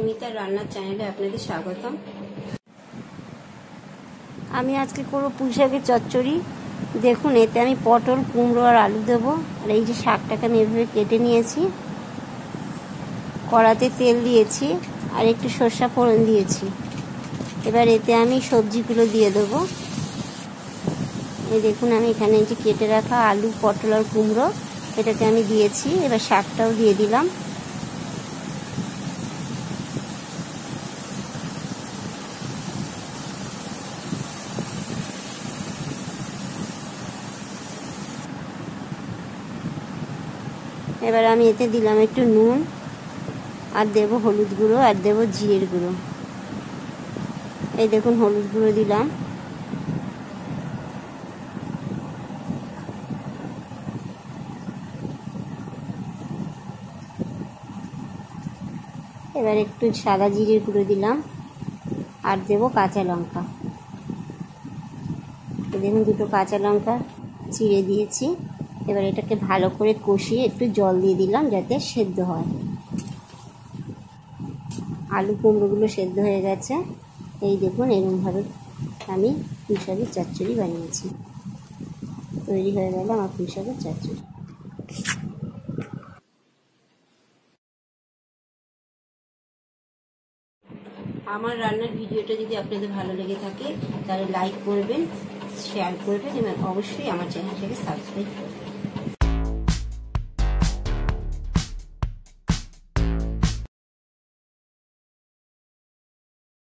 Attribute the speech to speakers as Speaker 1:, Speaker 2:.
Speaker 1: মৌমিতার রান্নার চ্যানেলে আপনাদের স্বাগতম। আমি আজকে করবো পুঁই শাকের চচ্চড়ি। দেখুন, এতে আমি পটল, কুমড়ো আর আলু দেবো। আর এই যে শাকটাকে আমি এভাবে কেটে নিয়েছি, কড়াতে তেল দিয়েছি আর একটু সরষা ফোড়ন দিয়েছি। এবার এতে আমি সবজিগুলো দিয়ে দেবো। এই দেখুন, আমি এখানে যে কেটে রাখা আলু, পটল আর কুমড়ো এটাকে আমি দিয়েছি। এবার শাকটাও দিয়ে দিলাম। এবার আমি এতে দিলাম একটু নুন, আর দেবো হলুদ গুঁড়ো, আর দেবো জিরের গুঁড়ো। এই দেখুন, হলুদ গুঁড়ো দিলাম। এবার একটু সাদা জিরের গুঁড়ো দিলাম, আর দেবো কাঁচা লঙ্কা। দেখুন, দুটো কাঁচা লঙ্কা চিড়ে দিয়েছি। এবার এটাকে ভালো করে কষিয়ে একটু জল দিয়ে দিলাম যাতে সেদ্ধ হয়। আলু কুমড়োগুলো সেদ্ধ হয়ে গেছে। এই দেখুন, এরকমভাবে আমি পুঁই শাকের চচ্চড়ি বানিয়েছি। তৈরি হয়ে গেল আমার পুঁই শাকের চচ্চড়ি। আমার রান্নার ভিডিওটা যদি আপনাদের ভালো লেগে থাকে তাহলে লাইক করবেন, শেয়ার করবেন এবং অবশ্যই আমার চ্যানেলটাকে সাবস্ক্রাইব করবেন।